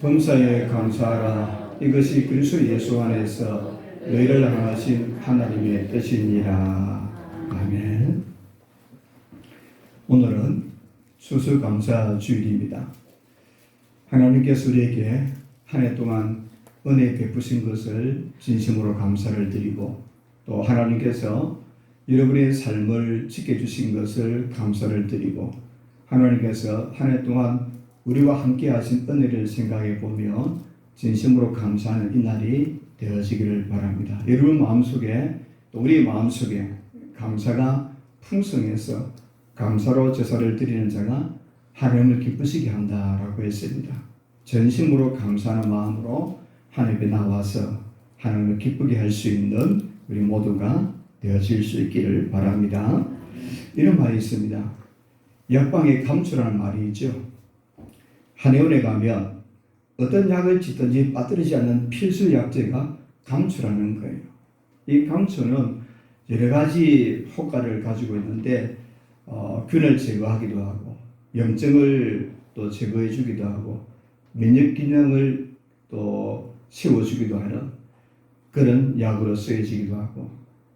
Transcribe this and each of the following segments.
범사에 감사하라. 이것이 그리스도 예수 안에서 너희를 향하신 하나님의 뜻이니라. 아멘. 오늘은 추수감사주일입니다. 하나님께서 우리에게 한 해 동안 은혜 베푸신 것을 진심으로 감사를 드리고, 또 하나님께서 여러분의 삶을 지켜주신 것을 감사를 드리고, 하나님께서 한 해 동안 우리와 함께 하신 은혜를 생각해 보면 진심으로 감사하는 이 날이 되어지기를 바랍니다. 여러분 마음속에, 또 우리 마음속에 감사가 풍성해서 감사로 제사를 드리는 자가 하나님을 기쁘시게 한다라고 했습니다. 전심으로 감사하는 마음으로 하나님께 나와서 하나님을 기쁘게 할 수 있는 우리 모두가 되어질 수 있기를 바랍니다. 이런 말이 있습니다. 약방의 감추라는 말이 있죠. 한의원에 가면 어떤 약을 짓든지 빠뜨리지 않는 필수 약재가 감추라는 거예요. 이 감추는 여러 가지 효과를 가지고 있는데 균을 제거하기도 하고, 염증을 또 제거해 주기도 하고, 면역 기능을 또 세워주기도 하는 그런 약으로 쓰여지기도 하고,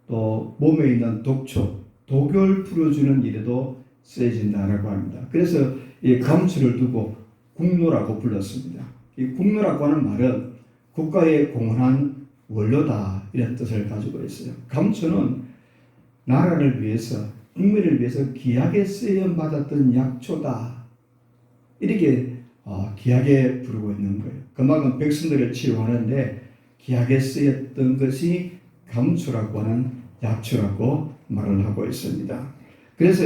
또 몸에 있는 독초, 독을 풀어주는 일에도 쓰여진다라고 합니다. 그래서 이 감추를 두고 국노라고 불렀습니다. 이 국노라고 하는 말은 국가에 공헌한 원료다, 이런 뜻을 가지고 있어요. 감추는 나라를 위해서, 국민을 위해서 귀하게 쓰임받았던 약초다, 이렇게 귀하게 부르고 있는 거예요. 그만큼 백성들을 치료하는데 귀하게 쓰였던 것이 감추라고 하는 약초라고 말을 하고 있습니다. 그래서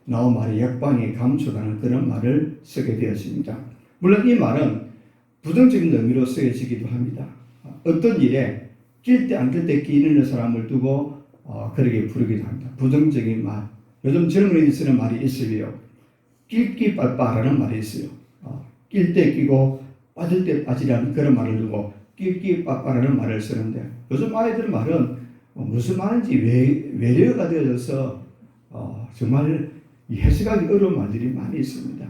나온 말이 약방이 감추라는 그런 말을 쓰게 되었습니다. 물론 이 말은 부정적인 의미로 쓰여지기도 합니다. 어떤 일에 낄 때 안 낄 때 끼는 사람을 두고 그렇게 부르기도 합니다. 부정적인 말. 요즘 젊은이들이 쓰는 말이 있어요. 낄끼 빨빠라는 말이 있어요. 낄 때 끼고 빠질 때 빠지라는 그런 말을 두고 낄끼 빠빠라는 말을 쓰는데, 요즘 아이들 말은 무슨 말인지 외래어가 되어져서 정말 해석하기 어려운 말들이 많이 있습니다.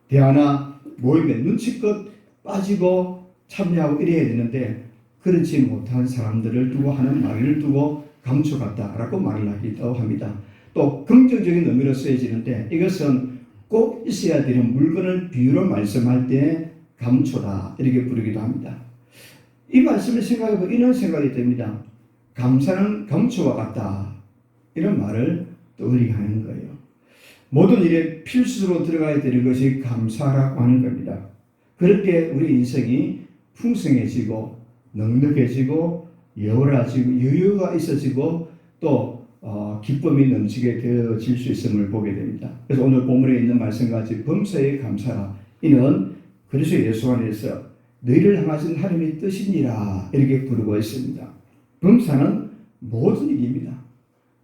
대화나 모임에 눈치껏 빠지고 참여하고 이래야 되는데 그렇지 못한 사람들을 두고 하는 말을 두고 감추 같다라고 말을 하기도 합니다. 또 긍정적인 의미로 쓰여지는데, 이것은 꼭 있어야 되는 물건을 비유로 말씀할 때 감초다, 이렇게 부르기도 합니다. 이 말씀을 생각해보면 이런 생각이 듭니다. 감사는 감초와 같다, 이런 말을 떠올리게 하는 거예요. 모든 일에 필수로 들어가야 되는 것이 감사라고 하는 겁니다. 그럴 때 우리 인생이 풍성해지고 넉넉해지고 여유라지고 여유가 있어지고 또 기쁨이 넘치게 되어질 수 있음을 보게 됩니다. 그래서 오늘 본문에 있는 말씀같이 범사에 감사라, 이는 그리스도 예수 안에서 너희를 향하신 하나님의 뜻이니라, 이렇게 부르고 있습니다. 범사는 모든 일입니다.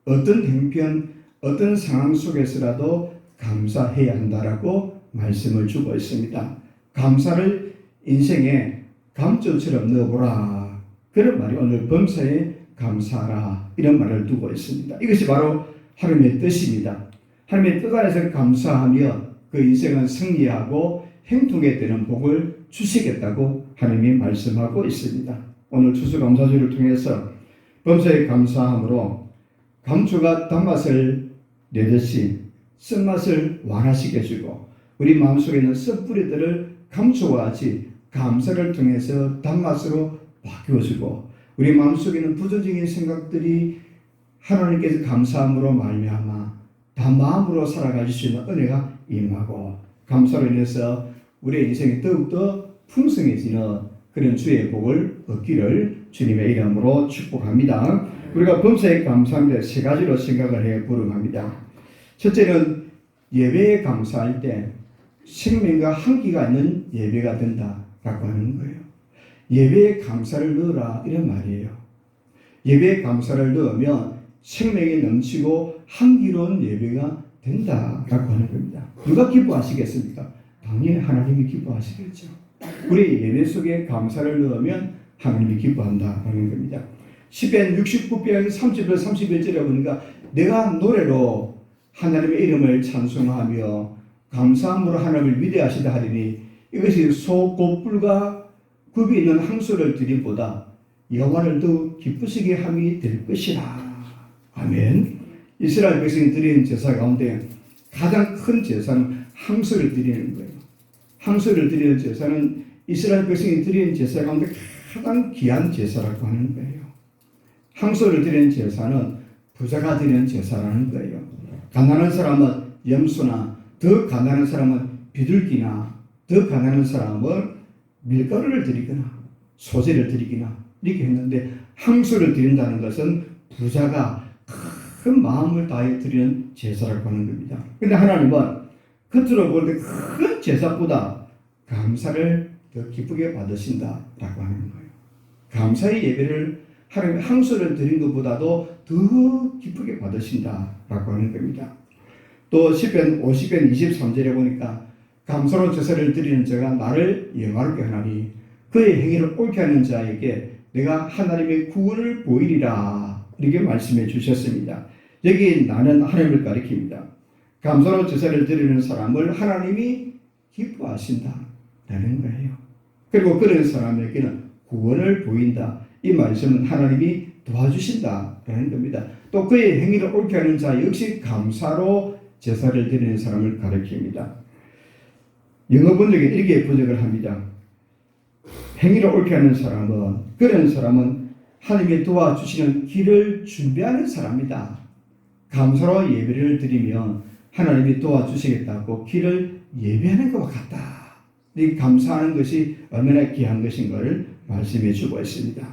어떤 형편, 어떤 상황 속에서라도 감사해야 한다라고 말씀을 주고 있습니다. 감사를 인생의 감점처럼 넣어보라, 그런 말이 오늘 범사에 감사하라, 이런 말을 두고 있습니다. 이것이 바로 하나님의 뜻입니다. 하나님의 뜻 안에서 감사하며 그 인생은 승리하고 행통에 되는 복을 주시겠다고 하나님이 말씀하고 있습니다. 오늘 추수감사주를 통해서 범사에 감사함으로 감초가 단맛을 내듯이 쓴맛을 완화시켜 주고, 우리 마음속에 있는 쓴뿌리들을 감초와 같이 감사를 통해서 단맛으로 바뀌어 주고, 우리 마음속에 있는 부정적인 생각들이 하나님께서 감사함으로 말미암아 다 마음으로 살아갈 수 있는 은혜가 임하고, 감사로 인해서 우리의 인생이 더욱더 풍성해지는 그런 주의 복을 얻기를 주님의 이름으로 축복합니다. 우리가 범사에 감사하는데 세 가지로 생각을 해 보려고 합니다. 첫째는 예배에 감사할 때 생명과 한기가 있는 예배가 된다라고 하는 거예요. 예배에 감사를 넣으라, 이런 말이에요. 예배에 감사를 넣으면 생명이 넘치고 향기로운 예배가 된다라고 하는 겁니다. 누가 기뻐하시겠습니까? 당연히 하나님이 기뻐하시겠죠. 우리 예배 속에 감사를 넣으면 하나님이 기뻐한다라는 겁니다. 시편 69편 30절 31절에 보니까 내가 노래로 하나님의 이름을 찬송하며 감사함으로 하나님을 위대하시다 하리니 이것이 소꽃불과 굽이 있는 항소를 드림보다 여호와를 더욱 기쁘시게 함이 될 것이라. 아멘. 이스라엘 백성이 드리는 제사 가운데 가장 큰 제사는 항소를 드리는 거예요. 항소를 드리는 제사는 이스라엘 백성이 드리는 제사 가운데 가장 귀한 제사라고 하는 거예요. 항소를 드리는 제사는 부자가 드리는 제사라는 거예요. 가난한 사람은 염소나, 더 가난한 사람은 비둘기나, 더 가난한 사람은 밀가루를 드리거나 소재를 드리거나 이렇게 했는데, 항소를 드린다는 것은 부자가 큰 마음을 다해 드리는 제사라고 하는 겁니다. 그런데 하나님은 겉으로 볼 때 큰 제사보다 감사를 더 기쁘게 받으신다라고 하는 거예요. 감사의 예배를 하나님 항소를 드린 것보다도 더 기쁘게 받으신다라고 하는 겁니다. 또 시편 50편 23절에 보니까 감사로 제사를 드리는 자가 나를 영화롭게 하나니 그의 행위를 옳게 하는 자에게 내가 하나님의 구원을 보이리라, 이렇게 말씀해 주셨습니다. 여기 나는 하나님을 가리킵니다. 감사로 제사를 드리는 사람을 하나님이 기뻐하신다라는 거예요. 그리고 그런 사람에게는 구원을 보인다. 이 말씀은 하나님이 도와주신다라는 겁니다. 또 그의 행위를 옳게 하는 자 역시 감사로 제사를 드리는 사람을 가리킵니다. 영어 번역에 이렇게 번역을 합니다. 행위를 옳게 하는 사람은, 그런 사람은 하나님이 도와주시는 길을 준비하는 사람이다. 감사로 예배를 드리면 하나님이 도와주시겠다고 길을 예배하는 것과 같다. 이 감사하는 것이 얼마나 귀한 것인 것을 말씀해 주고 있습니다.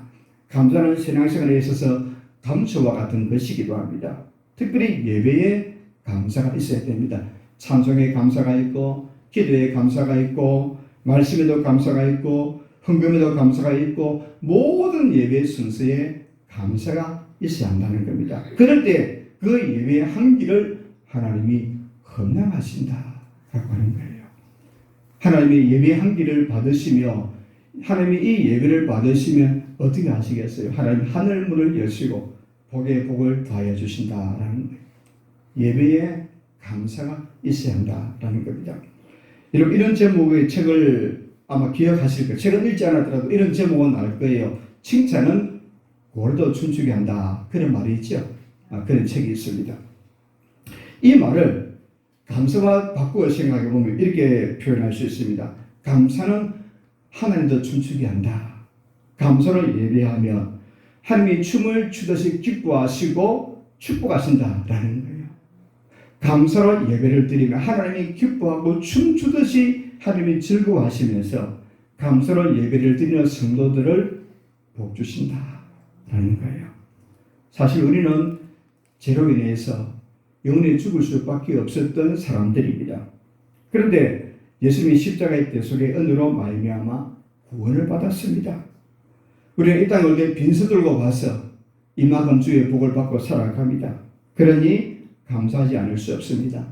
감사는 신앙생활에 있어서 감초와 같은 것이기도 합니다. 특별히 예배에 감사가 있어야 됩니다. 찬송에 감사가 있고, 기도에 감사가 있고, 말씀에도 감사가 있고, 헌금에도 감사가 있고, 모든 예배 순서에 감사가 있어야 한다는 겁니다. 그럴 때 그 예배의 한기를 하나님이 험량하신다라고 하는 거예요. 하나님이 예배의 한기를 받으시며, 하나님이 이 예배를 받으시면 어떻게 하시겠어요? 하나님 하늘 문을 여시고 복에 복을 더하여 주신다라는 거예요. 예배에 감사가 있어야 한다라는 겁니다. 여러분, 이런 제목의 책을 아마 기억하실 거예요. 책은 읽지 않았더라도 이런 제목은 알 거예요. 칭찬은 고래도 춤추게 한다, 그런 말이 있죠. 그런 책이 있습니다. 이 말을 감사와 바꾸어 생각해 보면 이렇게 표현할 수 있습니다. 감사는 하나님도 춤추게 한다. 감사로 예배하면 하나님이 춤을 추듯이 기뻐하시고 축복하신다라는 거예요. 감사로 예배를 드리면 하나님이 기뻐하고 춤추듯이 하나님이 즐거워하시면서 감사로 예배를 드리는 성도들을 복주신다라는 거예요. 사실 우리는 죄로 인해서 영원히 죽을 수밖에 없었던 사람들입니다. 그런데 예수님이 십자가의 대속의 은혜로 말미암아 구원을 받았습니다. 우리는 이 땅을 빈서 들고 와서 이만큼 주의 복을 받고 살아갑니다. 그러니 감사하지 않을 수 없습니다.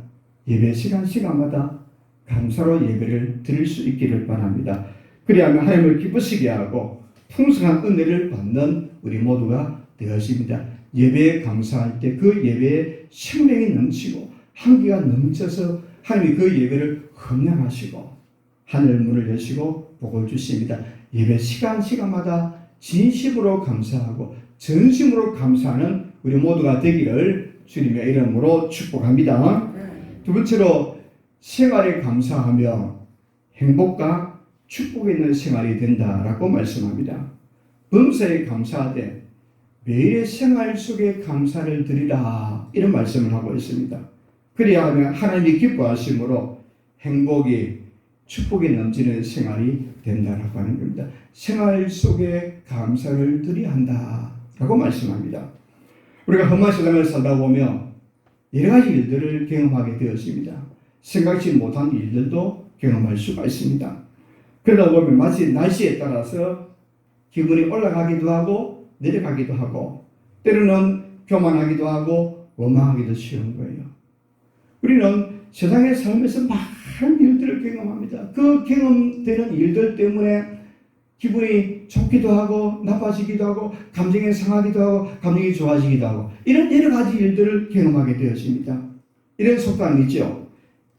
예배 시간마다 감사로 예배를 드릴 수 있기를 바랍니다. 그리하면 하나님을 기쁘시게 하고 풍성한 은혜를 받는 우리 모두가 되어집니다. 예배에 감사할 때 그 예배에 생명이 넘치고 한기가 넘쳐서 하나님이 그 예배를 험량하시고 하늘 문을 여시고 복을 주십니다. 예배 시간마다 진심으로 감사하고 전심으로 감사하는 우리 모두가 되기를 주님의 이름으로 축복합니다. 두 번째로, 생활에 감사하며 행복과 축복이 있는 생활이 된다라고 말씀합니다. 범사에 감사하되 매일의 생활 속에 감사를 드리라, 이런 말씀을 하고 있습니다. 그리하면 하나님이 기뻐하심으로 행복이, 축복이 넘치는 생활이 된다라고 하는 겁니다. 생활 속에 감사를 드려야 한다라고 말씀합니다. 우리가 험한 세상을 살다 보면 여러 가지 일들을 경험하게 되었습니다. 생각지 못한 일들도 경험할 수가 있습니다. 그러다 보면 마치 날씨에 따라서 기분이 올라가기도 하고 내려가기도 하고, 때로는 교만하기도 하고 원망하기도 쉬운 거예요. 우리는 세상의 삶에서 많은 일들을 경험합니다. 그 경험되는 일들 때문에 기분이 좋기도 하고 나빠지기도 하고 감정이 상하기도 하고 감정이 좋아지기도 하고, 이런 여러 가지 일들을 경험하게 되었습니다. 이런 속담이 있죠.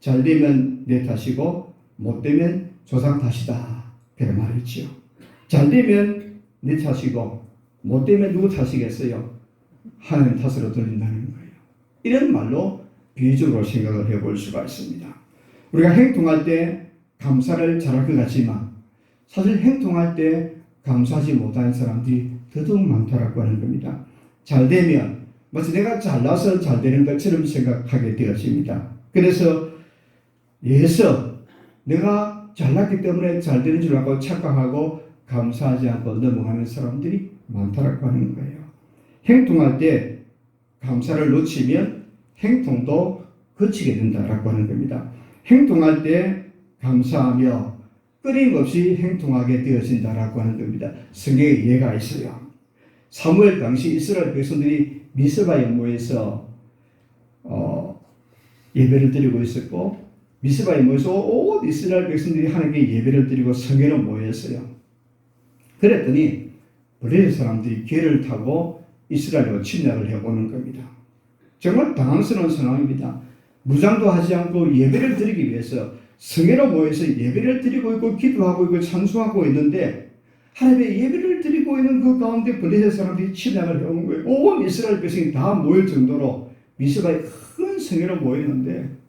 잘 되면 내 탓이고 못 되면 조상 탓이다. 그런 말이지요. 잘 되면 내 탓이고 못 되면 누구 탓이겠어요? 하나님 탓으로 돌린다는 거예요. 이런 말로 비유적으로 생각을 해볼 수가 있습니다. 우리가 행동할 때 감사를 잘할 것 같지만 사실 행동할 때 감사하지 못하는 사람들이 더더욱 많다라고 하는 겁니다. 잘 되면 마치 내가 잘나서 잘 되는 것처럼 생각하게 되어집니다. 그래서 내가 잘났기 때문에 잘 되는 줄 알고 착각하고 감사하지 않고 넘어가는 사람들이 많다라고 하는 거예요. 행동할 때 감사를 놓치면 행동도 거치게 된다라고 하는 겁니다. 행동할 때 감사하며 끊임없이 행동하게 되어진다라고 하는 겁니다. 성경에 예가 있어요. 사무엘 당시 이스라엘 백성들이 미스바에 모여서 예배를 드리고 있었고, 미스바에 모여서 온 이스라엘 백성들이 하나님께 예배를 드리고 성회로 모였어요. 그랬더니 블레셋 사람들이 개를 타고 이스라엘로 침략을 해오는 겁니다. 정말 당황스러운 상황입니다. 무장도 하지 않고 예배를 드리기 위해서 성회로 모여서 예배를 드리고 있고 기도하고 있고 찬송하고 있는데 하나님의 예배를 드리고 있는 그 가운데 블레셋 사람들이 침략을 해오는 거예요. 온 이스라엘 백성이 다 모일 정도로 미스바에 큰 성회로 모였는데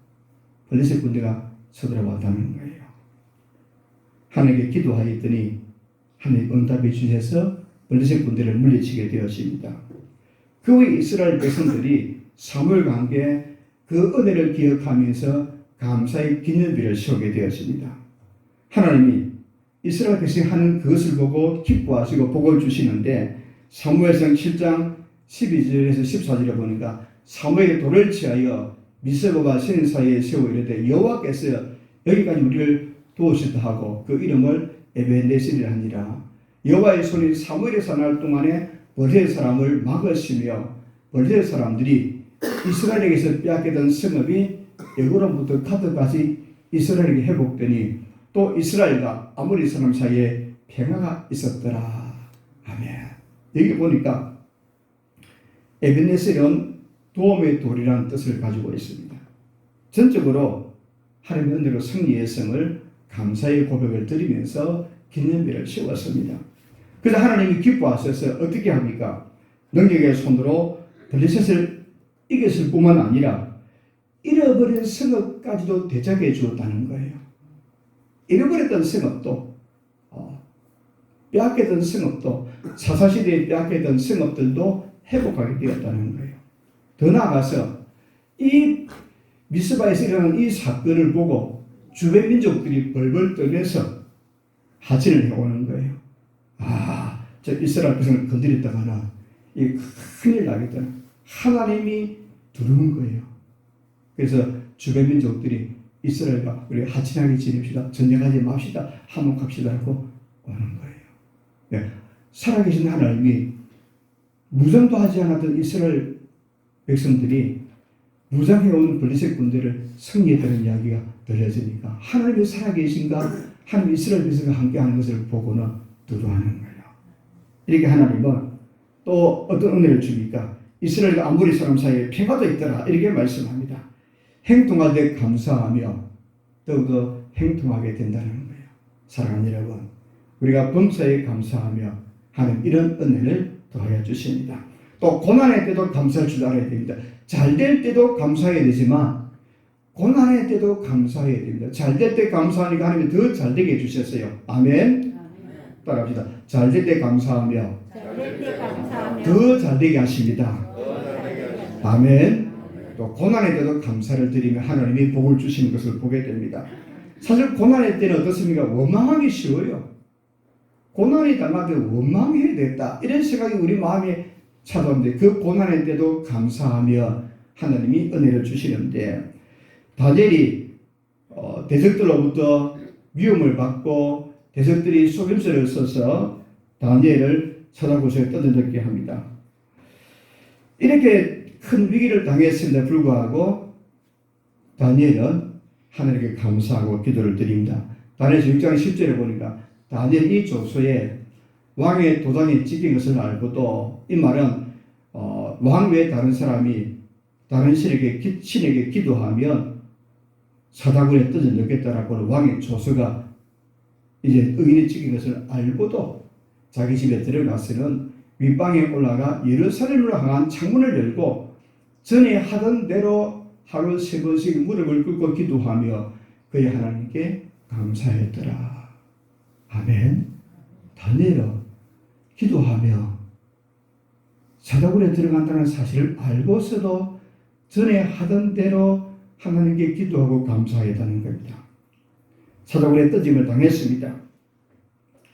블레셋 군대가 쳐들어왔다는 거예요. 하나님께 기도하였더니 하나님 응답해 주셔서 블레셋 군대를 물리치게 되었습니다. 그 후에 이스라엘 백성들이 사무엘과 함께 그 은혜를 기억하면서 감사의 기념비를 세우게 되었습니다. 하나님이 이스라엘 백성이 하는 그것을 보고 기뻐하시고 복을 주시는데 사무엘상 7장 12절에서 14절에 보니까 사무엘이 돌을 취하여 미스바와 시내 사이에 세워 이르되 여호와께서 여기까지 우리를 도우셨다 하고 그 이름을 에벤네셀이라 하니라. 여호와의 손이 사무엘의 사날 동안에 블레셋 사람을 막으시며 블레셋 사람들이 이스라엘에게서 빼앗기던 성읍이 에그론부터 가드까지 이스라엘에게 회복되니 또 이스라엘과 아모리 사람 사이에 평화가 있었더라. 아멘. 여기 보니까 에벤네셀은 도움의 돌이라는 뜻을 가지고 있습니다. 전적으로 하나님의 은혜로 승리의 성을 감사의 고백을 드리면서 기념비를 세웠습니다. 그래서 하나님이 기뻐하셔서 어떻게 합니까? 능력의 손으로 블레셋을 이겼을 뿐만 아니라 잃어버린 성읍까지도 되찾게 주었다는 거예요. 잃어버렸던 성읍도 빼앗겼던 성읍도 사사시대에 빼앗겼던 성읍들도 회복하게 되었다는 거예요. 더 나아가서 이 미스바에서 일어난 이 사건을 보고 주변 민족들이 벌벌 떠내서 하진을 해오는 거예요. 저 이스라엘 백성을 건드렸다가는 이 큰일 나겠다. 하나님이 두려운 거예요. 그래서 주변 민족들이 이스라엘과 우리 하친하게 지냅시다. 전쟁하지 맙시다. 화목합시다 하고 하는 거예요. 네. 살아계신 하나님이 무장도 하지 않았던 이스라엘 백성들이 무장해온 블레셋 군대를 승리했다는 이야기가 들려지니까 하나님이 살아계신가 하나님 이스라엘 백성과 함께하는 것을 보고는 두려워하는 거예요. 이렇게 하나님은 또 어떤 은혜를 줍니까? 이스라엘과 아모리 사람 사이에 평화도 있더라 이렇게 말씀합니다. 행동할 때 감사하며 더욱더 행동하게 된다는 거예요. 사랑하는 여러분, 우리가 범사에 감사하며 하는 이런 은혜를 더하여 주십니다. 또 고난의 때도 감사할 줄 알아야 됩니다. 잘 될 때도 감사해야 되지만 고난의 때도 감사해야 됩니다. 잘 될 때 감사하니까 하나님이 더 잘 되게 해주셨어요. 아멘. 따라합시다. 잘 될 때 감사하며 더 잘 되게 하십니다. 아멘. 또 고난의 때도 감사를 드리며 하나님이 복을 주시는 것을 보게 됩니다. 사실 고난의 때는 어떻습니까? 원망하기 쉬워요. 고난이 당하되 원망해야 됐다 이런 생각이 우리 마음에 찾아오는데 그 고난의 때도 감사하며 하나님이 은혜를 주시는데 다니엘이 대적들로부터 위험을 받고 대적들이 속임수를 써서 다니엘을 사자고소에 떠들게 합니다. 이렇게 큰 위기를 당했음에도 불구하고 다니엘은 하나님께 감사하고 기도를 드립니다. 다니엘서 6장 10절에 보니까 다니엘 이 조서에 왕의 도장이 찍힌 것을 알고도 이 말은 왕 외에 다른 사람이 다른 신에게 기도하면 사다구니에 떠져 넣겠다라고 왕의 조서가 이제 의인이 찍힌 것을 알고도 자기 집에 들어가서는 윗방에 올라가 예루살렘으로 향한 창문을 열고 전에 하던 대로 하루 3번씩 무릎을 꿇고 기도하며 그의 하나님께 감사했더라. 아멘. 다니엘은 기도하며 사자굴에 들어간다는 사실을 알고서도 전에 하던 대로 하나님께 기도하고 감사했다는 겁니다. 사자굴에 떠짐을 당했습니다.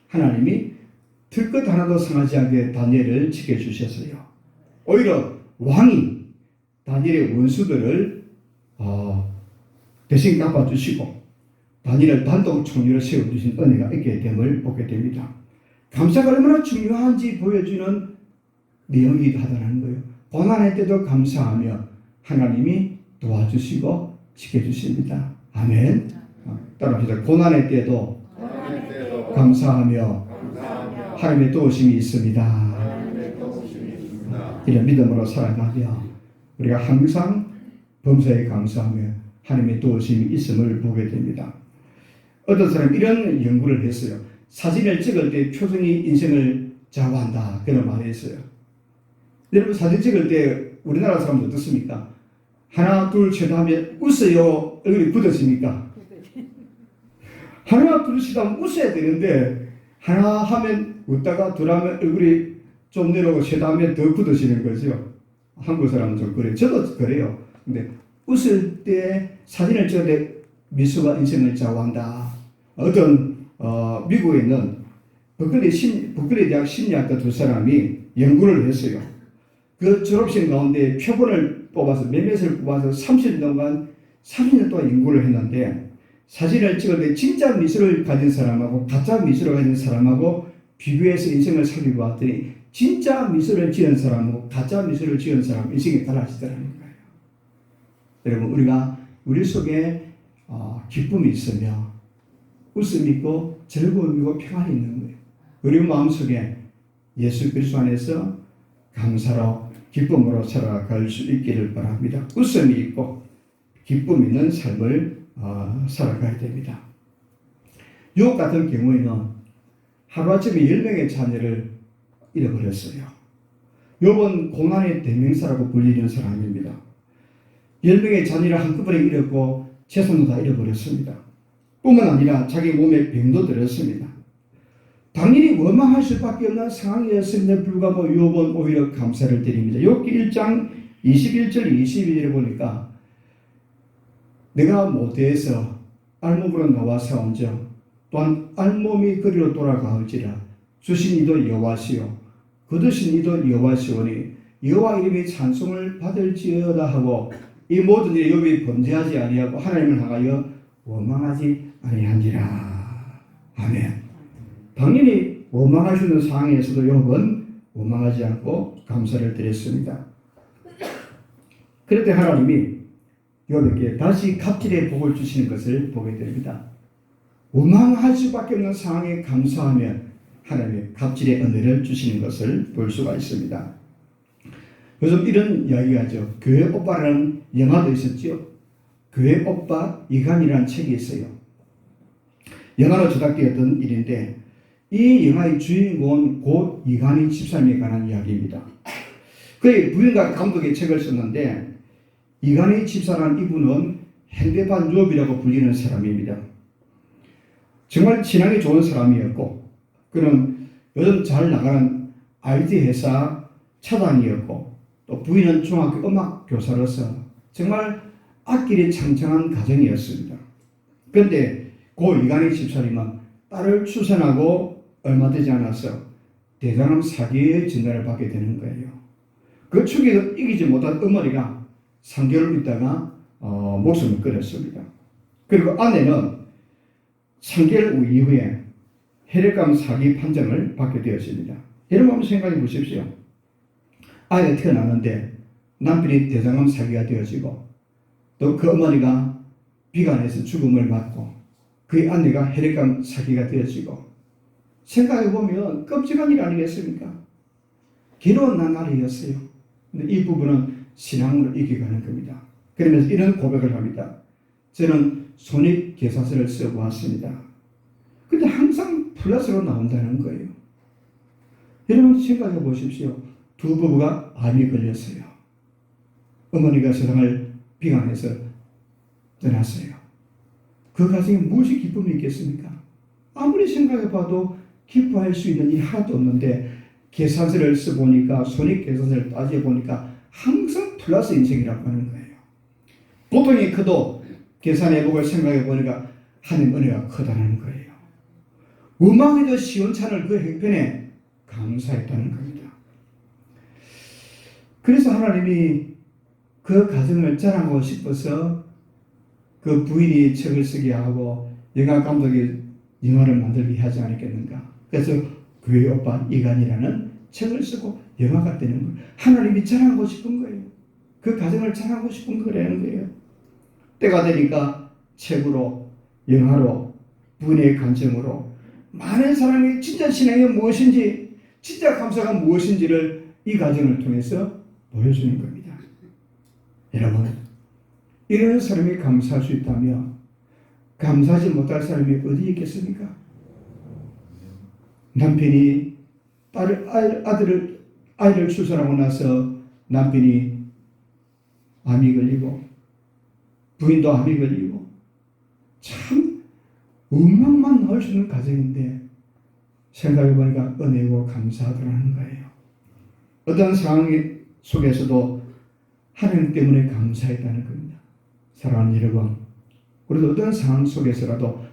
하나님이 들것 하나도 상하지 않게 다니엘을 지켜주셨어요. 오히려 왕이 다니엘의 원수들을 대신 갚아주시고 다니엘을 단독 총리로 세워주신 은혜가 있게 됨을 보게 됩니다. 감사가 얼마나 중요한지 보여주는 내용이기도 하다는 거예요. 고난의 때도 감사하며 하나님이 도와주시고 지켜주십니다. 아멘. 따라합시다. 고난의 때도 감사하며 하나님의 도우심이 있습니다. 이런 믿음으로 살아가며 우리가 항상 범사에 감사하며 하나님의 도우심이 있음을 보게 됩니다. 어떤 사람이 이런 연구를 했어요. 사진을 찍을 때 표정이 인생을 좌우한다. 그런 말을 했어요. 여러분 사진 찍을 때 우리나라 사람들 어떻습니까? 하나 둘 셋 하면 웃어요. 얼굴이 굳어집니까? 하나 둘 셋 하면 웃어야 되는데 하나 하면 웃다가 둘 하면 얼굴이 좀 내려오고 셋 하면 더 굳어지는 거죠. 한국 사람은 좀 그래요. 저도 그래요. 근데 웃을 때 사진을 찍을 때 미소가 인생을 좌우한다. 어떤 미국에 있는 버클리 대학 심리학과 두 사람이 연구를 했어요. 그 졸업생 가운데 표본을 뽑아서 몇몇을 뽑아서 30년 동안 연구를 했는데 사진을 찍을 때 진짜 미소를 가진 사람하고 가짜 미소를 가진 사람하고 비교해서 인생을 살펴봤더니 진짜 미소를 지은 사람하고 가짜 미소를 지은 사람 인생이 달라지더라는 거예요. 여러분 우리가 우리 속에 기쁨이 있으며 웃음이 있고 즐거움이 있고 평안이 있는 거예요. 우리 마음속에 예수 그리스도 안에서 감사로 기쁨으로 살아갈 수 있기를 바랍니다. 웃음이 있고 기쁨 있는 삶을 살아가야 됩니다. 욥 같은 경우에는 하루아침에 10명의 자녀를 잃어버렸어요. 욥은 고난의 대명사라고 불리는 사람입니다. 10명의 자녀를 한꺼번에 잃었고 재산도 다 잃어버렸습니다. 뿐만 아니라 자기 몸에 병도 들었습니다. 당연히 원망할 수밖에 없는 상황이었음에도 불구하고 욥은 오히려 감사를 드립니다. 욥기 1장 21절 22절에 보니까 내가 모태에서 알몸으로 나와 싸운즉 또한 알몸이 그리로 돌아가올지라 주신 이도 여호와시요 거두신 이도 여호와시오니 여호와 이름의 찬송을 받을지어다 하고 이 모든 일에 욥이 범죄하지 아니하고 하나님을 향하여 원망하지 아니한지라. 아멘. 당연히 원망하시는 상황에서도 욥은 원망하지 않고 감사를 드렸습니다. 그럴 때 하나님이 욥에게 다시 갑질의 복을 주시는 것을 보게 됩니다. 원망할 수밖에 없는 상황에 감사하며 하나님의 갑질의 은혜를 주시는 것을 볼 수가 있습니다. 요즘 이런 이야기가 하죠. 교회 오빠라는 영화도 있었죠. 교회 오빠 이간이라는 책이 있어요. 영화로 제작되었던 일인데 이 영화의 주인공은 곧 이간희 집사님에 관한 이야기입니다. 그의 부인과 감독의 책을 썼는데 이간희 집사라는 이분은 현대판 욥이라고 불리는 사람입니다. 정말 신앙이 좋은 사람이었고 그는 요즘 잘 나가는 IT 회사 차장이었고 또 부인은 중학교 음악 교사로서 정말 앞길이 창창한 가정이었습니다. 그런데 고 이간희 집사님은 딸을 출산하고 얼마 되지 않아서 대장암 사기의 진단을 받게 되는 거예요. 그 축에 이기지 못한 어머니가 3개월 있다가 목숨을 끊었습니다. 그리고 아내는 3개월 이후에 혈액암 사기 판정을 받게 되었습니다. 여러분 한번 생각해 보십시오. 아이가 태어나는데 남편이 대장암 사기가 되어지고 또 그 어머니가 비관해서 죽음을 맞고 그의 아내가 혈액암 사기가 되어지고 생각해 보면 끔찍한 일 아니겠습니까? 괴로운 나날이었어요. 근데 이 부분은 신앙으로 이겨가는 겁니다. 그러면서 이런 고백을 합니다. 저는 손익계산서를 써보았습니다. 근데 항상 플러스로 나온다는 거예요. 여러분 생각해 보십시오. 두 부부가 암이 걸렸어요. 어머니가 세상을 비강해서 떠났어요. 그 가정에 무엇이 기쁨이 있겠습니까? 아무리 생각해 봐도 기뻐할 수 있는 일이 하나도 없는데 계산서를 써보니까 손익계산서를 따져보니까 항상 플러스 인생이라고 하는 거예요. 보통이 커도 계산해보고 생각해보니까 하나님 은혜가 크다는 거예요. 원망에도 시원찮을 그 형편에 감사했다는 겁니다. 그래서 하나님이 그 가정을 자랑하고 싶어서 그 부인이 책을 쓰게 하고 영화 감독이 영화를 만들게 하지 않았겠는가. 그래서 교회 오빠 이간이라는 책을 쓰고 영화가 되는 거예요. 하나님이 자랑하고 싶은 거예요. 그 가정을 자랑하고 싶은 거라는 거예요. 때가 되니까 책으로 영화로 부인의 간증으로 많은 사람이 진짜 신앙이 무엇인지 진짜 감사가 무엇인지를 이 가정을 통해서 보여주는 겁니다. 여러분 이런 사람이 감사할 수 있다면 감사하지 못할 사람이 어디 있겠습니까? 남편이 아이를 출산하고 나서 남편이 암이 걸리고 부인도 암이 걸리고 참 원망만 나올 수 있는 가정인데 생각해보니까 은혜고 감사하더라는 거예요. 어떤 상황 속에서도 하나님 때문에 감사했다는 겁니다. 사랑하는 여러분, 우리도 어떤 상황 속에서라도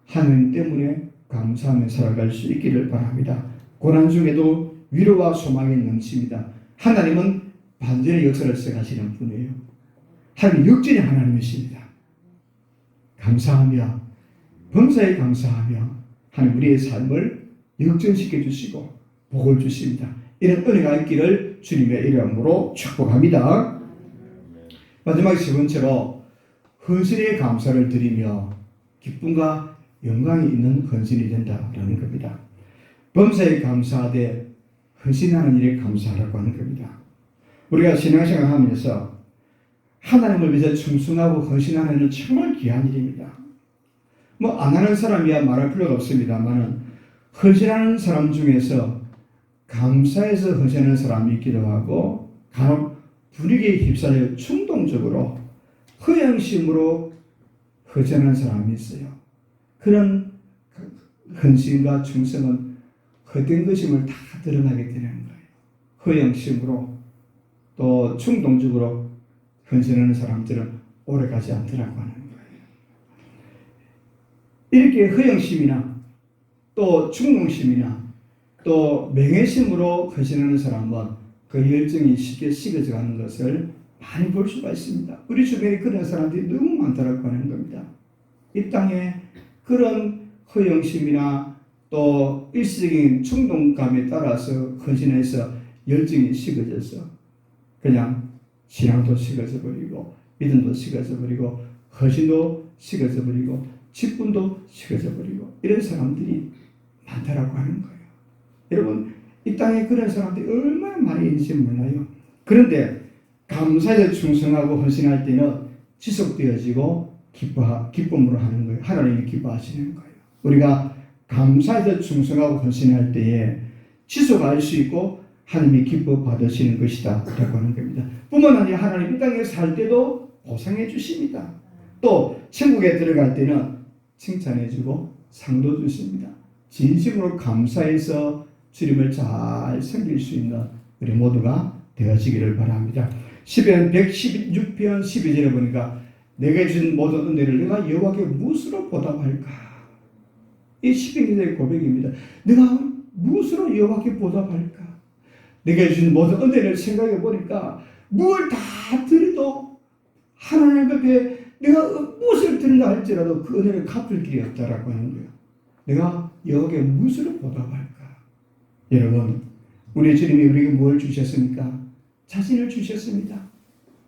하나님 때문에 감사하며 살아갈 수 있기를 바랍니다. 고난 중에도 위로와 소망이 넘칩니다. 하나님은 반전의 역사를 써가시는 분이에요. 하나님 역전의 하나님이십니다. 감사하며 범사에 감사하며 하나님 우리의 삶을 역전시켜 주시고 복을 주십니다. 이런 은혜가 있기를 주님의 이름으로 축복합니다. 마지막 세 번째로 헌신의 감사를 드리며 기쁨과 영광이 있는 헌신이 된다라는 겁니다. 범사에 감사하되 헌신하는 일에 감사하라고 하는 겁니다. 우리가 신앙생활 하면서 하나님을 위해서 충성하고 헌신하는 일은 정말 귀한 일입니다. 뭐 안 하는 사람이야 말할 필요가 없습니다만 헌신하는 사람 중에서 감사해서 헌신하는 사람이 있기도 하고 간혹 분위기에 휩싸여 충동적으로 허영심으로 헌신하는 사람이 있어요. 그런 헌신과 충성은 헛된 것임을 다 드러나게 되는 거예요. 허영심으로 또 충동적으로 헌신하는 사람들은 오래가지 않더라고 하는 거예요. 이렇게 허영심이나 또 충동심이나 또 맹해심으로 헌신하는 사람은 그 열정이 쉽게 식어져 가는 것을 많이 볼 수가 있습니다. 우리 주변에 그런 사람들이 너무 많다라고 하는 겁니다. 이 땅에 그런 허영심이나 또 일시적인 충동감에 따라서 헌신해서 열정이 식어져서 그냥 신앙도 식어져 버리고 믿음도 식어져 버리고 헌신도 식어져 버리고 직분도 식어져 버리고 이런 사람들이 많다라고 하는 거예요. 여러분 이 땅에 그런 사람들이 얼마나 많이 있는지 몰라요. 그런데 감사에 충성하고 헌신할 때는 지속되어지고 기쁨으로 하는 거예요. 하나님이 기뻐하시는 거예요. 우리가 감사에 충성하고 헌신할 때에 지속할 수 있고 하나님이 기뻐 받으시는 것이다 라고 하는 겁니다. 뿐만 아니라 하나님 이 땅에 살 때도 보상해 주십니다. 또 천국에 들어갈 때는 칭찬해 주고 상도 주십니다. 진심으로 감사해서 주님을 잘 섬길 수 있는 우리 모두가 되어지기를 바랍니다. 시편 116편 12절에 보니까 내게 주신 모든 은혜를 내가 여호와께 무엇으로 보답할까? 이 시편기자의 고백입니다. 내가 무엇으로 여호와께 보답할까? 내게 주신 모든 은혜를 생각해 보니까 무엇을 다 드려도 하나님 앞에 내가 무엇을 드린다 할지라도 그 은혜를 갚을 길이 없다라고 하는 거예요. 내가 여호와께 무엇으로 보답할까? 여러분, 우리 주님이 우리에게 뭘 주셨습니까? 자신을 주셨습니다.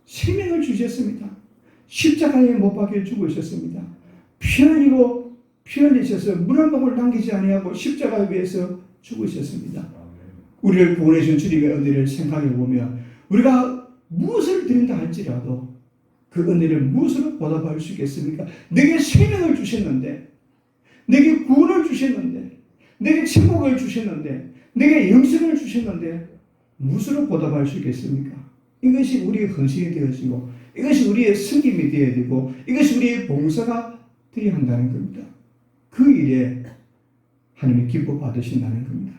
생명을 주셨습니다. 십자가에 못 박혀 죽으셨습니다. 피 흘리셔서 물 한 모금 남기지 아니하고 십자가에 위해서 죽으셨습니다. 우리를 구원해 준 주님의 은혜를 생각해 보면 우리가 무엇을 드린다 할지라도 그 은혜를 무엇으로 보답할 수 있겠습니까? 내게 생명을 주셨는데, 내게 구원을 주셨는데, 내게 천국을 주셨는데, 내게 영생을 주셨는데 무엇으로 보답할 수 있겠습니까? 이것이 우리의 헌신이 되어지고, 이것이 우리의 섬김이 되어야 되고, 이것이 우리의 봉사가 되어야 한다는 겁니다. 그 일에 하나님이 기뻐 받으신다는 겁니다.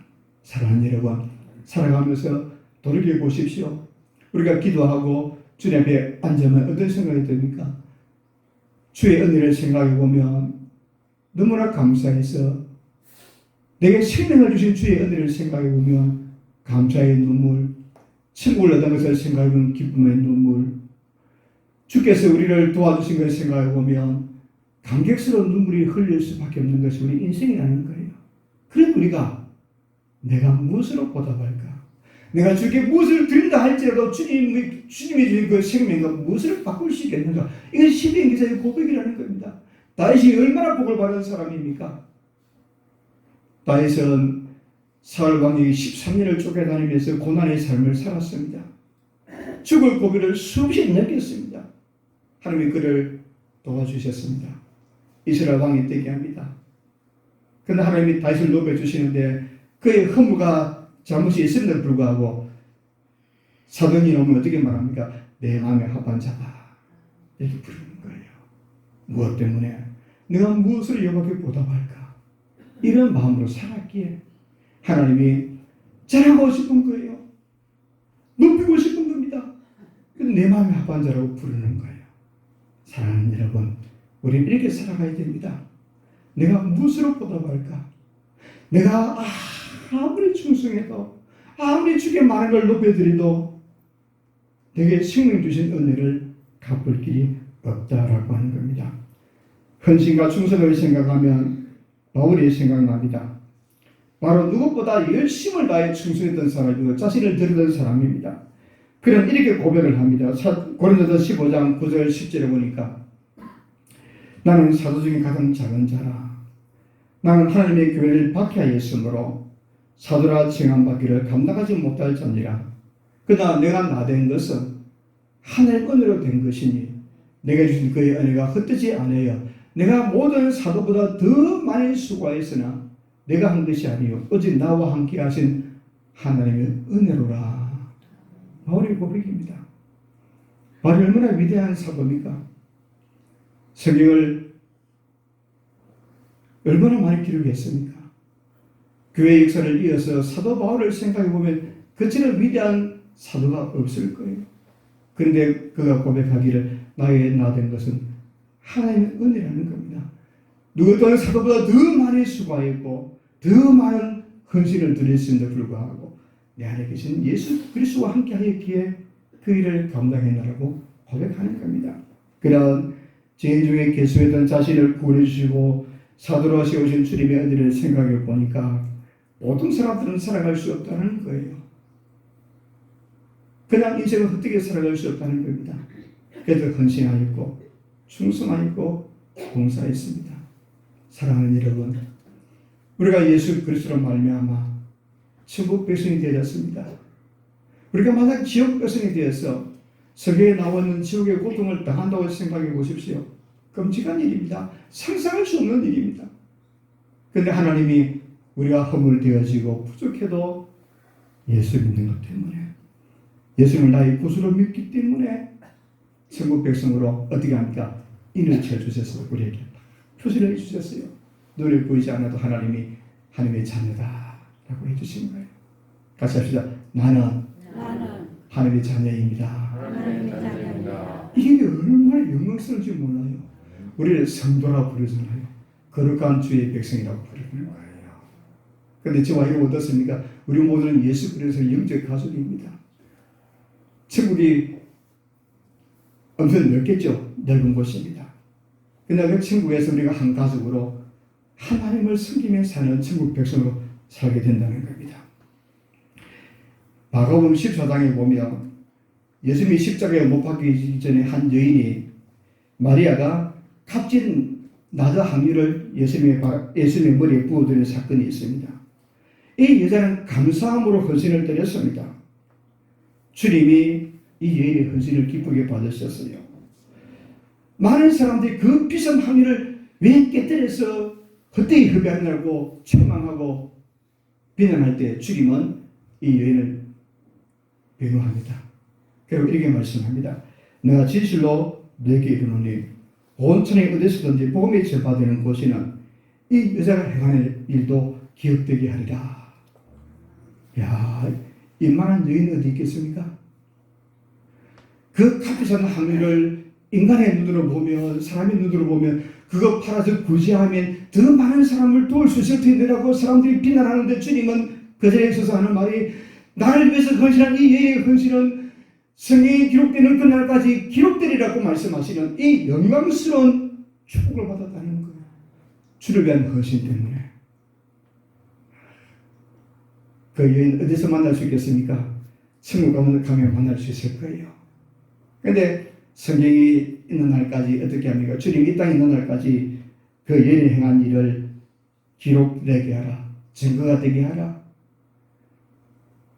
사랑하는 여러분, 살아가면서 돌이켜 보십시오. 우리가 기도하고 주님 앞에 앉으면 어떤 생각이 듭니까? 주의 은혜를 생각해 보면 너무나 감사해서, 내게 생명을 주신 주의 은혜를 생각해 보면 감사의 눈물, 천국을 얻은 것을 생각해 보면 기쁨의 눈물, 주께서 우리를 도와주신 것을 생각해 보면 감격스러운 눈물이 흘릴 수밖에 없는 것이 우리 인생이라는 거예요. 그럼 우리가 내가 무엇으로 보답할까? 내가 주께 무엇을 드린다 할지라도 주님이 주신 그 생명과 무엇을 바꿀 수 있겠는가? 이것이 시편 기사의 고백이라는 겁니다. 다윗이 얼마나 복을 받은 사람입니까? 다윗은 사울 왕이 13년을 쫓겨다니면서 고난의 삶을 살았습니다. 죽을 고비를 수없이 느꼈습니다. 하나님이 그를 도와주셨습니다. 이스라엘 왕이 되게 합니다. 그런데 하나님이 다윗을 높여주시는데 그의 허물과 잘못이 있음에도 불구하고 사도행전에 오면 어떻게 말합니까? 내 마음에 합한 자다, 이렇게 부르는 거예요. 무엇 때문에? 내가 무엇을 여호와께 보답할까? 이런 마음으로 살았기에 하나님이 자랑하고 싶은 거예요. 높이고 싶은 겁니다. 내 마음에 합한 자라고 부르는 거예요. 사랑하는 여러분, 우리는 이렇게 살아가야 됩니다. 내가 무엇으로 보답할까? 내가 아무리 충성해도, 아무리 주께 많은 걸 높여드려도 내게 생명 주신 은혜를 갚을 길이 없다라고 하는 겁니다. 헌신과 충성을 생각하면 바울이 생각납니다. 바로 누구보다 열심을 다해 충성했던 사람이고 자신을 드리던 사람입니다. 그는 이렇게 고백을 합니다. 고린도서 15장 9절 10절에 보니까, 나는 사도 중에 가장 작은 자라. 나는 하나님의 교회를 박해하였으므로 사도라 칭함받기를 감당하지 못할 자니라. 그러나 내가 나된 것은 하늘 은혜로 된 것이니 내게 주신 그의 은혜가 헛되지 않아요. 내가 모든 사도보다 더 많이 수고하였으나 내가 한 것이 아니요 오직 나와 함께 하신 하나님의 은혜로라. 바울의 고백입니다. 바울이 얼마나 위대한 사도입니까? 성경을 얼마나 많이 기록했습니까? 교회 역사를 이어서 사도 바울을 생각해 보면 그처럼 위대한 사도가 없을 거예요. 그런데 그가 고백하기를 나의 나된 것은 하나님의 은혜라는 겁니다. 누구도 사도보다 더 많이 수고하였고 더 많은 헌신을 드렸음에도 불구하고 내 안에 계신 예수 그리스도와 함께 하였기에 그 일을 감당해내라고 고백하는 겁니다. 그런 죄인 중에 개수했던 자신을 구원해 주시고 사도로 세우신 주님의 은혜를 생각해 보니까 모든 사람들은 살아갈 수 없다는 거예요. 그냥 인생을 헛되게 살아갈 수 없다는 겁니다. 그래도 헌신하였고 충성하였고 봉사했습니다. 사랑하는 여러분, 우리가 예수 그리스도로 말미암아 천국 백성이 되었습니다. 우리가 만약 지옥 백성이 되어서 성경에 나와 있는 지옥의 고통을 당한다고 생각해 보십시오. 끔찍한 일입니다. 상상할 수 없는 일입니다. 그런데 하나님이 우리가 허물되어지고 부족해도 예수 믿는 것 때문에, 예수님을 나의 구주로 믿기 때문에 천국 백성으로 어떻게 합니까? 인을 채워주셔서 우리에게 표시를 해주셨어요. 눈을 보이지 않아도 하나님이 하나님의 자녀다라고 해주신 거예요. 같이 합시다. 나는 하나님의 자녀입니다. 이게 얼마나 영광스러운지 몰라요. 우리를 성도라고 부르잖아요. 거룩한 주의 백성이라고 부르는 거예요. 그런데 저와 여러분 어떻습니까? 우리 모두는 예수 그리스도의 영적 가족입니다. 천국이 엄청 넓겠죠. 넓은 곳입니다. 그러나 그 천국에서 우리가 한 가족으로 하나님을 섬기며 사는 천국 백성으로 살게 된다는 겁니다. 마가복음 14장에 보면 예수님이 십자가에 못 박히기 전에 한 여인이 마리아가 값진 나드 항유를 예수님의 머리에 부어드리는 사건이 있습니다. 이 여자는 감사함으로 헌신을 드렸습니다. 주님이 이 여인의 헌신을 기쁘게 받으셨어요. 많은 사람들이 그 비싼 항유를 왜 깨뜨려서 헛되이 협의하느라고 책망하고 비난할 때 주님은 이 여인을 변호합니다. 그리고 이렇게 말씀합니다. 내가 진실로 너에게 이르노니 온 천에 어디서든지 복음이 전파되는 곳에는 이 여자가 행하는 일도 기억되게 하리라. 야, 이만한 여인이 어디 있겠습니까? 그 값비싼 항리를 인간의 눈으로 보면, 사람의 눈으로 보면 그거 팔아서 구제하면 더 많은 사람을 도울 수 있을 텐데라고 사람들이 비난하는데 주님은 그 자리에 서서 하는 말이 나를 위해서 헌신한 이 예의 헌신은 성경에 기록되는 그날까지 기록되리라고 말씀하시는 이 영광스러운 축복을 받았다는 거예요. 주를 위한 헌신 때문에. 그 여인 어디서 만날 수 있겠습니까? 천국 가면 만날 수 있을 거예요. 그런데 성경이 있는 날까지 어떻게 합니까? 주님이 이 땅에 있는 날까지 그 여인이 행한 일을 기록되게 하라. 증거가 되게 하라.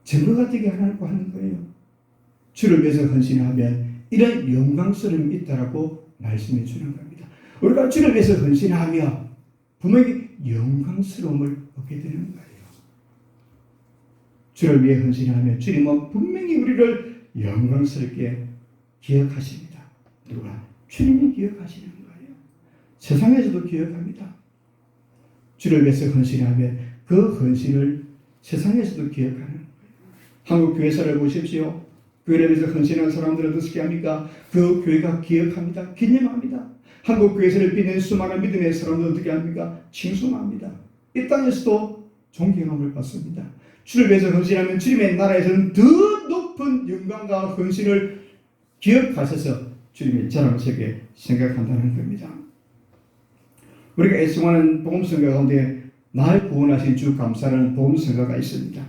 증거가 되게 하라고 하는 거예요. 주를 위해서 헌신하면 이런 영광스러움이 있다라고 말씀해 주는 겁니다. 우리가 주를 위해서 헌신하며 분명히 영광스러움을 얻게 되는 거예요. 주를 위해 헌신하며 주님은 분명히 우리를 영광스럽게 기억하십니다. 누가? 주님이 기억하시는 거예요. 세상에서도 기억합니다. 주를 위해서 헌신하면 그 헌신을 세상에서도 기억하는 거예요. 한국 교회사를 보십시오. 교회를 위해서 헌신한 사람들은 어떻게 합니까? 그 교회가 기억합니다. 기념합니다. 한국 교회사를 빛낸 수많은 믿음의 사람들은 어떻게 합니까? 칭송합니다. 이 땅에서도 존경함을 받습니다. 주를 위해서 헌신하면 주님의 나라에서는 더 높은 영광과 헌신을 기억하셔서 주님의 자랑스럽게 생각한다는 겁니다. 우리가 애청하는 복음성가 가운데 날 구원하신 주 감사라는 복음성가가 있습니다.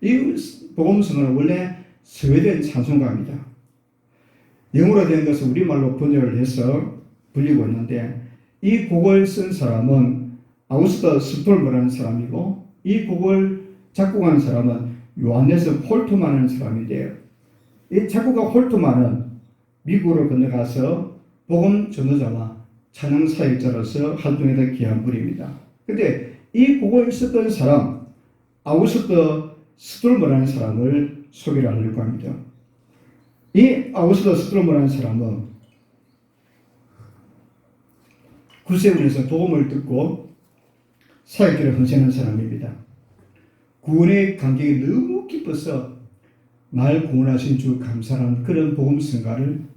이 복음성가는 원래 스웨덴 찬송가입니다. 영어로 된 것을 우리말로 번역을 해서 불리고 있는데 이 곡을 쓴 사람은 아우스터 스톨머라는 사람이고 이 곡을 작곡한 사람은 요한네스 홀트만이라는 사람인데요. 이 작곡가 홀트만은 미국으로 건너가서 복음 전도자와 찬양 사역자로서 활동했던 귀한 분입니다. 그런데 이 곡을 썼던 사람 아우스터 스톨머라는 사람을 소개를 하려고 합니다. 이 아우스터 스톨머라는 사람은 구세군에서 복음을 듣고 사역자를 헌신한 사람입니다. 구원의 감격이 너무 깊어서 날 구원하신 주 감사라는 그런 복음성가를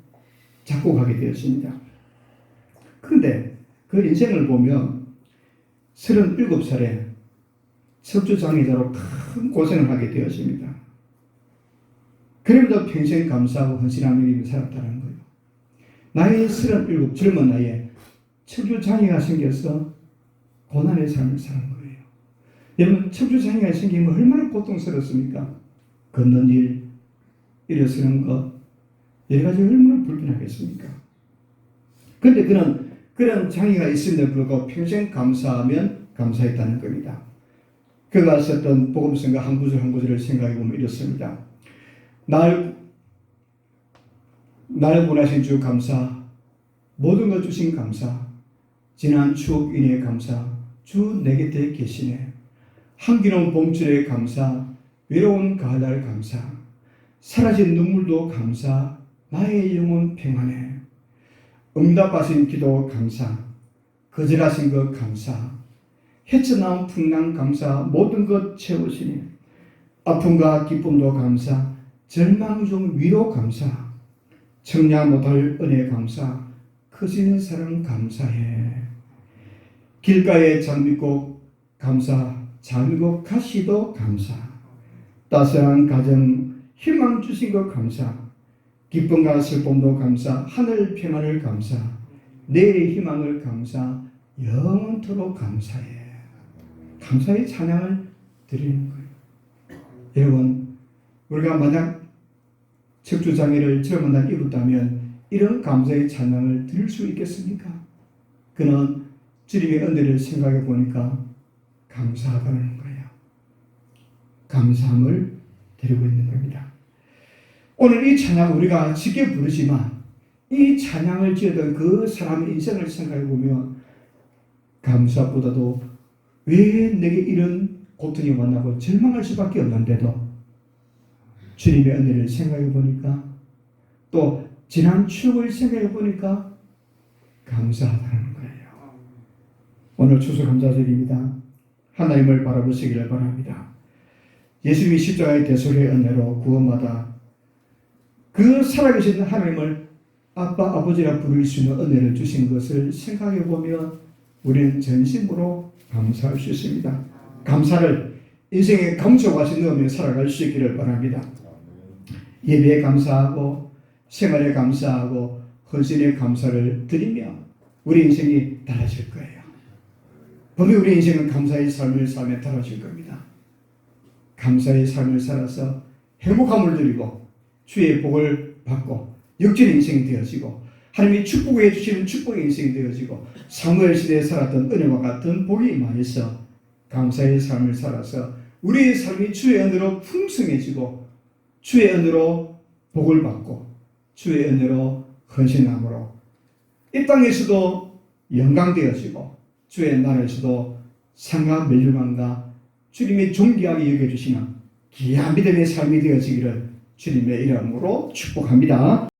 작곡하게 되었습니다. 그런데 그 인생을 보면 37살에 척추장애자로 큰 고생을 하게 되었습니다. 그럼에도 평생 감사하고 헌신하며 살았다는 거예요. 나이 37 젊은 나이에 척추장애가 생겨서 고난의 삶을 사는 거예요. 여러분 척추장애가 생기면 얼마나 고통스럽습니까? 걷는 일, 일어서는 것 여러 가지 얼마나 불편하겠습니까? 그런데 그런 장애가 있음에도 불구하고 평생 감사하면 감사했다는 겁니다. 그가 썼던 복음성가 한 구절 한 구절을 생각해 보면 이렇습니다. 날 구원하신 주 감사, 모든 것 주신 감사, 지난 추억 인해 감사, 주 내 곁에 계시네. 한기로운 봄철에 감사, 외로운 가을 감사, 사라진 눈물도 감사, 나의 영혼 평안해. 응답하신 기도 감사, 거절하신 것 감사, 헤쳐나온 풍랑 감사, 모든 것 채우시니 아픔과 기쁨도 감사, 절망 중 위로 감사, 청량 못할 은혜 감사, 크신 사랑 감사해. 길가의 장미꽃 감사, 장미꽃 가시도 감사, 따스한 가정 희망 주신 것 감사, 기쁨과 슬픔도 감사, 하늘 평안을 감사, 내일의 희망을 감사, 영원토록 감사해. 감사의 찬양을 드리는 거예요. 여러분, 우리가 만약 척추장애를 젊은 날 입었다면 이런 감사의 찬양을 드릴 수 있겠습니까? 그는 주님의 은혜를 생각해 보니까 감사하다는 거예요. 감사함을 드리고 있는 겁니다. 오늘 이 찬양 우리가 쉽게 부르지만 이 찬양을 지었던 그 사람의 인생을 생각해 보면 감사보다도 왜 내게 이런 고통이 만나고 절망할 수밖에 없는데도 주님의 은혜를 생각해 보니까 또 지난 추억을 생각해 보니까 감사하다는 거예요. 오늘 추수감사절입니다. 하나님을 바라보시기를 바랍니다. 예수님이 십자가의 대속의 은혜로 구원받아 그 살아계신 하나님을 아빠, 아버지라 부를 수 있는 은혜를 주신 것을 생각해 보면 우리는 전심으로 감사할 수 있습니다. 감사를 인생의 감초같이 넣으며 살아갈 수 있기를 바랍니다. 예배에 감사하고 생활에 감사하고 헌신에 감사를 드리며 우리 인생이 달라질 거예요. 분명히 우리 인생은 감사의 삶을 살며 달라질 겁니다. 감사의 삶을 살아서 행복함을 누리고 주의 복을 받고 역전 인생이 되어지고 하나님이 축복해 주시는 축복의 인생이 되어지고 사무엘 시대에 살았던 은혜와 같은 복이 임하여서 감사의 삶을 살아서 우리의 삶이 주의 은혜로 풍성해지고 주의 은혜로 복을 받고 주의 은혜로 헌신함으로 이 땅에서도 영광되어지고 주의 나라에서도 상과 멸망과 주님의 존귀하게 여겨주시는 귀한 믿음의 삶이 되어지기를 주님의 이름으로 축복합니다.